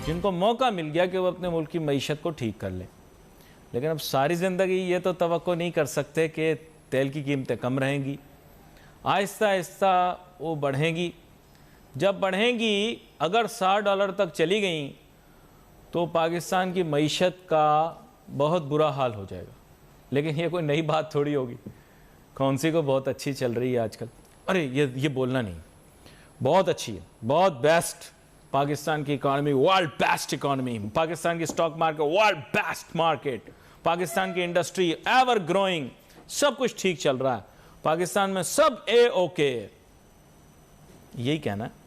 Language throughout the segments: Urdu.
جن کو موقع مل گیا کہ وہ اپنے ملک کی معیشت کو ٹھیک کر لیں، لیکن اب ساری زندگی یہ تو توقع نہیں کر سکتے کہ تیل کی قیمتیں کم رہیں گی، آہستہ آہستہ وہ بڑھیں گی. جب بڑھیں گی اگر $60 تک چلی گئیں تو پاکستان کی معیشت کا بہت برا حال ہو جائے گا. لیکن یہ کوئی نئی بات تھوڑی ہوگی. کون سی کو بہت اچھی چل رہی ہے آج کل؟ ارے یہ بولنا نہیں، بہت اچھی ہے، بہت بیسٹ. پاکستان کی economy world best economy, Pakistan کی stock market world best market, Pakistan کی انڈسٹری ایور گروئنگ، سب کچھ ٹھیک چل رہا ہے، پاکستان میں سب اوکے ہے. یہی کہنا ہے.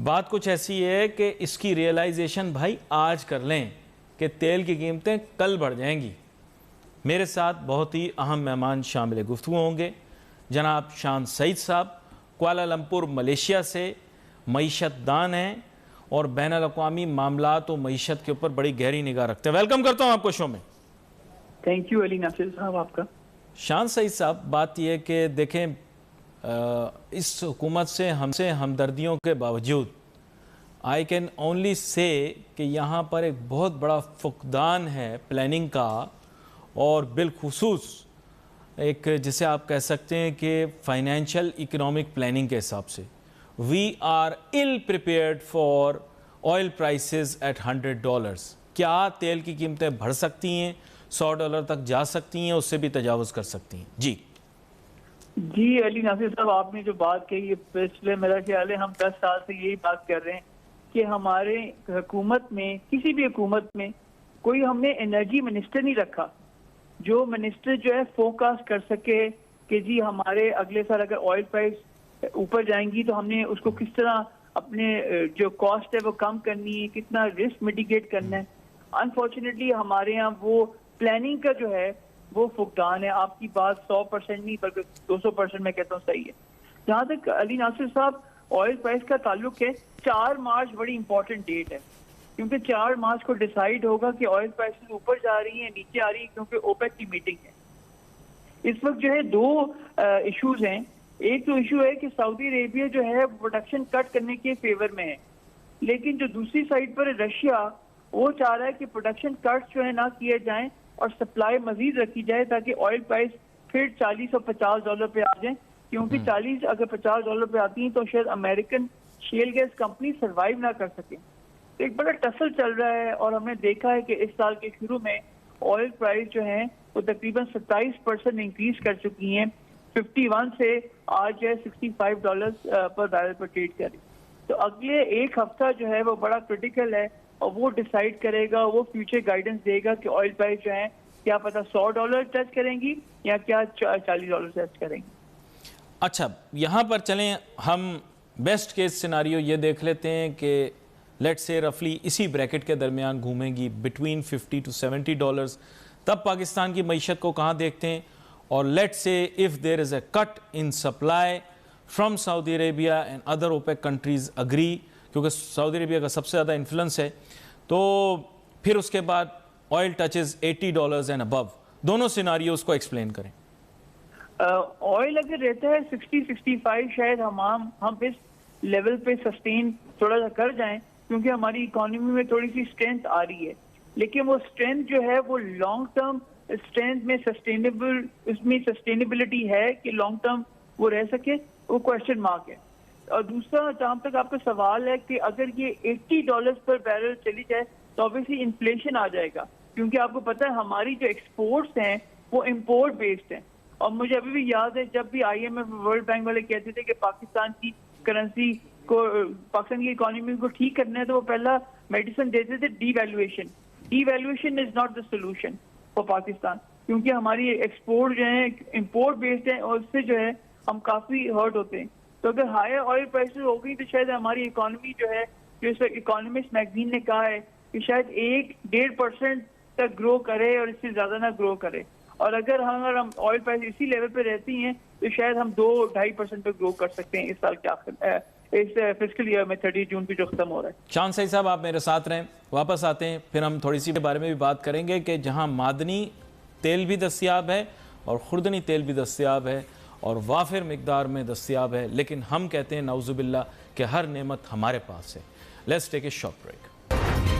بات کچھ ایسی ہے کہ اس کی ریئلائزیشن بھائی آج کر لیں کہ تیل کی قیمتیں کل بڑھ جائیں گی. میرے ساتھ بہت ہی اہم مہمان شامل گفتگو ہوں گے. جناب شان سعید صاحب کوالالمپور ملیشیا سے معیشت دان ہیں اور بین الاقوامی معاملات و معیشت کے اوپر بڑی گہری نگاہ رکھتے ہیں. ویلکم کرتا ہوں آپ کو شو میں. تھینک یو علی ناصر صاحب آپ کا. شان سعید صاحب، بات یہ ہے کہ دیکھیں اس حکومت سے ہمدردیوں کے باوجود آئی کین اونلی سے کہ یہاں پر ایک بہت بڑا فقدان ہے پلاننگ کا، اور بالخصوص ایک جسے آپ کہہ سکتے ہیں کہ فائنینشیل اکنامک پلاننگ کے حساب سے we are ill prepared for oil prices at $100. کیا تیل کی قیمتیں بڑھ سکتی ہیں، $100 تک جا سکتی ہیں، اس سے بھی تجاوز کر سکتی ہیں؟ جی علی ناصر صاحب، آپ نے جو بات کہی ہے پچھلے میرا خیال ہے ہم 10 سال سے یہی بات کر رہے ہیں کہ ہمارے حکومت میں، کسی بھی حکومت میں کوئی ہم نے انرجی منسٹر نہیں رکھا جو منسٹر جو ہے فوکاسٹ کر سکے کہ جی ہمارے اگلے سال اگر آئل پرائس اوپر جائیں گی تو ہم نے اس کو کس طرح اپنے جو کاسٹ ہے وہ کم کرنی ہے، کتنا رسک میٹیگیٹ کرنا ہے. انفارچونیٹلی ہمارے یہاں وہ پلاننگ کا جو ہے وہ فقدان ہے. آپ کی بات 100% نہیں بلکہ 200% میں کہتا ہوں صحیح ہے. جہاں تک علی ناصر صاحب آئل پرائس کا تعلق ہے، 4 مارچ بڑی امپورٹنٹ ڈیٹ ہے، کیونکہ 4 مارچ کو ڈیسائیڈ ہوگا کہ آئل پرائسز اوپر جا رہی ہیں نیچے آ رہی ہیں، کیونکہ اوپیک کی میٹنگ ہے. اس وقت جو ہے 2 ایشوز ہیں. ایک تو ایشو ہے کہ سعودی عربیہ جو ہے پروڈکشن کٹ کرنے کے فیور میں ہے، لیکن جو دوسری سائڈ پر رشیا وہ چاہ رہا ہے کہ پروڈکشن کٹ جو ہے نہ کیے جائیں اور سپلائی مزید رکھی جائے تاکہ آئل پرائس پھر $40 اور $50 پہ آ جائیں. کیونکہ 40 اگر $50 پہ آتی ہیں تو شاید American shale gas company survive نہ کر سکیں. ایک بڑا ٹسل چل رہا ہے اور ہم نے دیکھا ہے کہ اس سال کے شروع میں آئل پرائس جو ہیں وہ تقریباً 27% انکریز کر چکی ہیں، 51 سے آج ہے $65 پر بیرل پر ٹریڈ کر رہی. تو اگلے ایک ہفتہ جو ہے وہ بڑا کرٹیکل ہے اور وہ ڈیسائیڈ کرے گا، وہ فیوچر گائیڈنس دے گا کہ آئل پرائس جو ہیں کیا پتہ $100 ٹچ کریں گی یا کیا $40 ٹچ کریں گی. اچھا، یہاں پر چلیں ہم بیسٹ کیس سیناریو یہ دیکھ لیتے ہیں کہ لیٹ سے رفلی اسی بریکٹ کے درمیان گھومیں گی بٹوین $50 to $70. تب پاکستان کی معیشت کو کہاں دیکھتے ہیں؟ اور لیٹ سے if there is a cut in supply from Saudi Arabia and other OPEC countries agree, کیونکہ سعودی عربیہ کا سب سے زیادہ انفلوئنس ہے، تو پھر اس کے بعد آئل ٹچز $80 اینڈ ابو. دونوں سیناریوز کو ایکسپلین کریں. آئل اگر رہتا ہے 60-65 شاید ہم اس لیول پہ سسٹین تھوڑا سا کر جائیں، کیونکہ ہماری اکانومی میں تھوڑی سی اسٹرینتھ آ رہی ہے. لیکن وہ اسٹرینتھ جو ہے وہ لانگ ٹرم اسٹرینتھ میں اس میں سسٹینیبلٹی ہے کہ لانگ ٹرم وہ رہ سکے، وہ کوشچن مارک ہے. اور دوسرا جہاں تک آپ کا سوال ہے کہ اگر یہ $80 پر بیرل چلی جائے تو obviously انفلیشن آ جائے گا، کیونکہ آپ کو پتہ ہے ہماری جو ایکسپورٹس ہیں وہ امپورٹ بیسڈ ہیں. اور مجھے ابھی بھی یاد ہے جب بھی IMF ورلڈ بینک والے کہتے تھے کہ پاکستان کی کرنسی کو، پاکستان کی اکانومی کو ٹھیک کرنا ہے تو وہ پہلا میڈیسن دیتے تھے devaluation. Devaluation is not the solution for Pakistan, کیونکہ ہماری ایکسپورٹ جو ہیں امپورٹ بیسڈ ہیں اور اس سے جو ہے ہم کافی ہرٹ ہوتے ہیں. تو اگر ہائر آئل پرائسز ہو گئی تو شاید ہماری اکانومی جو ہے، جو اس وقت اکانومسٹ میگزین نے کہا ہے کہ شاید 1-1.5% تک گرو کرے اور اس سے زیادہ نہ گرو کرے. اور اگر ہم آئل پرائس اسی لیول پہ رہتی ہیں تو شاید ہم 2-2.5% پہ گرو کر سکتے ہیں اس سال کے آخر، اس فسکل ایئر میں 30 جون پہ جو ختم ہو رہا ہے. شان سعید صاحب آپ میرے ساتھ رہیں، واپس آتے ہیں پھر ہم تھوڑی سی بارے میں بھی بات کریں گے کہ جہاں معدنی تیل بھی دستیاب ہے اور خوردنی تیل بھی دستیاب ہے اور وافر مقدار میں دستیاب ہے، لیکن ہم کہتے ہیں نعوذ باللہ کہ ہر نعمت ہمارے پاس ہے. Let's take a short break.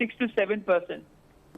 6 to 7%।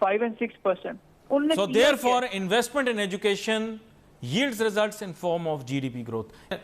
5 and 6%। So therefore investment in education yields results in form of GDP growth।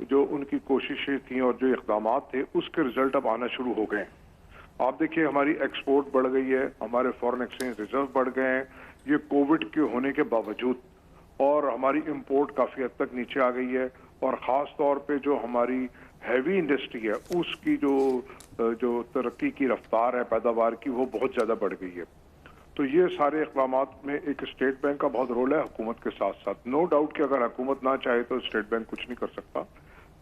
جو ان کی کوششیں تھیں اور جو اقدامات تھے اس کے رزلٹ اب آنا شروع ہو گئے ہیں۔ آپ دیکھیے ہماری ایکسپورٹ بڑھ گئی ہے، ہمارے فورن ایکسچینج ریزرو بڑھ گئے ہیں، یہ کووڈ کے ہونے کے باوجود، اور ہماری امپورٹ کافی حد تک نیچے آ گئی ہے، اور خاص طور پہ جو ہماری ہیوی انڈسٹری ہے اس کی جو ترقی کی رفتار ہے پیداوار کی وہ بہت زیادہ بڑھ گئی ہے۔ تو یہ سارے اقدامات میں ایک اسٹیٹ بینک کا بہت رول ہے حکومت کے ساتھ ساتھ۔ نو ڈاؤٹ کہ اگر حکومت نہ چاہے تو اسٹیٹ بینک کچھ نہیں کر سکتا،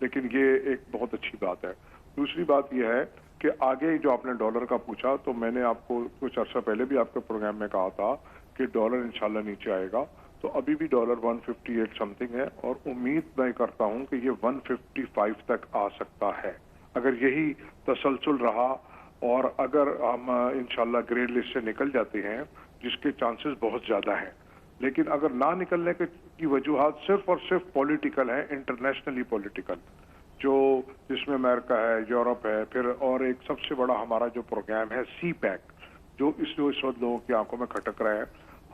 لیکن یہ ایک بہت اچھی بات ہے۔ دوسری بات یہ ہے کہ آگے جو آپ نے ڈالر کا پوچھا، تو میں نے آپ کو کچھ عرصہ پہلے بھی آپ کے پروگرام میں کہا تھا کہ ڈالر انشاءاللہ نیچے آئے گا، تو ابھی بھی ڈالر 158 سمتھنگ ہے، اور امید میں کرتا ہوں کہ یہ 155 تک آ سکتا ہے اگر یہی تسلسل رہا، اور اگر ہم انشاءاللہ گرے لسٹ سے نکل جاتے ہیں جس کے چانسز بہت زیادہ ہیں۔ لیکن اگر نہ نکلنے کی وجوہات صرف اور صرف پولیٹیکل ہیں، انٹرنیشنلی پولیٹیکل، جس میں امریکہ ہے، یورپ ہے، پھر اور ایک سب سے بڑا ہمارا جو پروگرام ہے سی پیک، جو اس وقت لوگوں کی آنکھوں میں کھٹک رہا ہے۔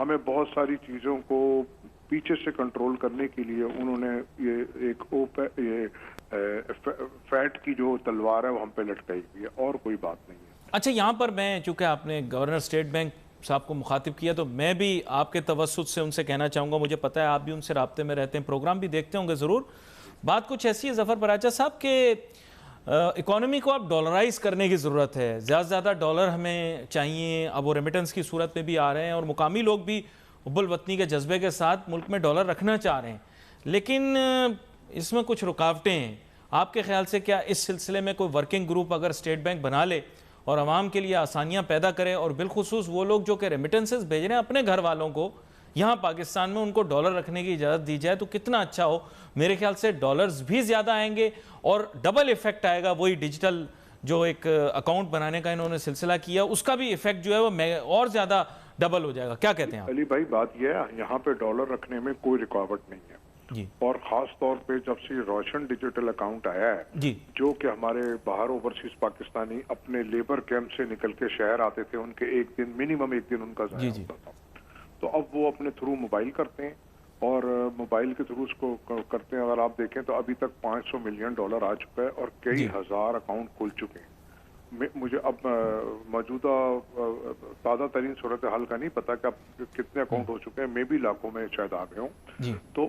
ہمیں بہت ساری چیزوں کو پیچھے سے کنٹرول کرنے کے لیے انہوں نے یہ ایک فیٹ کی جو تلوار ہے وہ ہم پہ لٹکائی ہوئی ہے، اور کوئی بات نہیں ہے۔ اچھا، یہاں پر میں چونکہ آپ نے گورنر اسٹیٹ بینک صاحب کو مخاطب کیا، تو میں بھی آپ کے توسط سے ان سے کہنا چاہوں گا، مجھے پتہ ہے آپ بھی ان سے رابطے میں رہتے ہیں، پروگرام بھی دیکھتے ہوں گے ضرور۔ بات کچھ ایسی ہے ظفر براچہ صاحب کہ اکانومی کو اب ڈالرائز کرنے کی ضرورت ہے، زیادہ سے زیادہ ڈالر ہمیں چاہیے، اب وہ ریمیٹنس کی صورت میں بھی آ رہے ہیں، اور مقامی لوگ بھی حب الوطنی کے جذبے کے ساتھ ملک میں ڈالر رکھنا چاہ رہے ہیں، لیکن اس میں کچھ رکاوٹیں ہیں۔ آپ کے خیال سے کیا اس سلسلے میں کوئی ورکنگ گروپ اگر اسٹیٹ بینک بنا لے اور عوام کے لیے آسانیاں پیدا کرے، اور بالخصوص وہ لوگ جو کہ ریمیٹنسز بھیج رہے ہیں اپنے گھر والوں کو یہاں پاکستان میں، ان کو ڈالر رکھنے کی اجازت دی جائے تو کتنا اچھا ہو؟ میرے خیال سے ڈالرز بھی زیادہ آئیں گے، اور ڈبل ایفیکٹ آئے گا، وہی ڈیجیٹل جو ایک اکاؤنٹ بنانے کا انہوں نے سلسلہ کیا، اس کا بھی ایفیکٹ جو ہے وہ اور زیادہ ڈبل ہو جائے گا۔ کیا کہتے ہیں آپ؟ علی بھائی، بات یہ ہے یہاں پہ ڈالر رکھنے میں کوئی رکاوٹ نہیں ہے جی، اور خاص طور پہ جب سے روشن ڈیجیٹل اکاؤنٹ آیا ہے، جی، جو کہ ہمارے باہر اوورسیز پاکستانی اپنے لیبر کیمپ سے نکل کے شہر آتے تھے، ان کے ایک دن منیمم ایک دن ان کا ضائع ہوتا تھا، تو اب وہ اپنے تھرو موبائل کرتے ہیں، اور موبائل کے تھرو اس کو کرتے ہیں۔ اگر آپ دیکھیں تو ابھی تک 500 ملین ڈالر آ چکا ہے، اور کئی ہزار اکاؤنٹ کھل چکے ہیں۔ مجھے اب موجودہ تازہ ترین صورتحال کا نہیں پتا کہ اب کتنے اکاؤنٹ ہو چکے ہیں، میں بھی لاکھوں میں شاید آ گئے ہوں۔ تو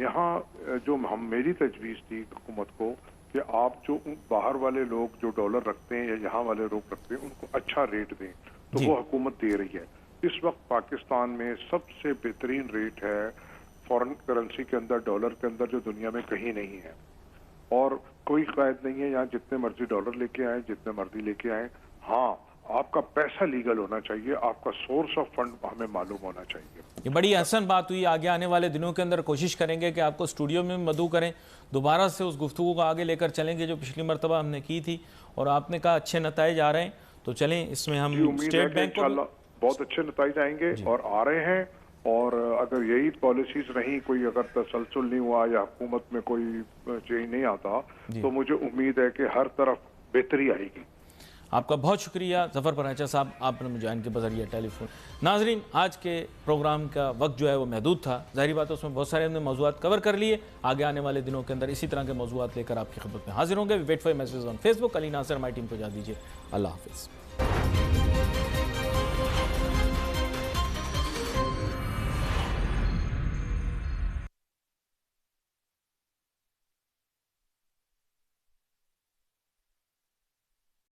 یہاں جو میری تجویز تھی حکومت کو کہ آپ جو باہر والے لوگ جو ڈالر رکھتے ہیں یا یہاں والے لوگ رکھتے ہیں ان کو اچھا ریٹ دیں، تو وہ حکومت دے رہی ہے۔ اس وقت پاکستان میں سب سے بہترین ریٹ ہے فورن کرنسی کے اندر، ڈالر کے اندر، جو دنیا میں کہیں نہیں ہے، اور کوئی قید نہیں ہے یہاں جتنے مرضی ڈالر لے کے آئیں، جتنے مرضی لے کے آئیں۔ ہاں، آپ کا پیسہ لیگل ہونا چاہیے، آپ کا سورس آف فنڈ ہمیں معلوم ہونا چاہیے۔ یہ بڑی احسن بات ہوئی۔ آگے آنے والے دنوں کے اندر کوشش کریں گے کہ آپ کو اسٹوڈیو میں مدعو کریں، دوبارہ سے اس گفتگو کو آگے لے کر چلیں گے جو پچھلی مرتبہ ہم نے کی تھی، اور آپ نے کہا اچھے نتائج آ رہے ہیں، تو چلیں اس میں ہم اسٹیٹ بینک کو بہت اچھے نتائج آئیں گے اور آ رہے ہیں، اور اگر یہی پالیسیز رہیں، کوئی اگر تسلسل نہیں ہوا یا حکومت میں کوئی چینج نہیں آتا، تو مجھے امید ہے کہ ہر طرف بہتری آئے گی۔ آپ کا بہت شکریہ ظفر براچہ صاحب، آپ نے مجھے ان کے بذریعہ ٹیلی فون۔ ناظرین، آج کے پروگرام کا وقت جو ہے وہ محدود تھا، ظاہری بات ہے اس میں بہت سارے ہم نے موضوعات کور کر لیے۔ آگے آنے والے دنوں کے اندر اسی طرح کے موضوعات لے کر آپ کی خدمت میں حاضر ہوں گے۔ Wait for messages on Facebook. Ali Nasir ہماری ٹیم کو اجازت دیجیے، اللہ حافظ۔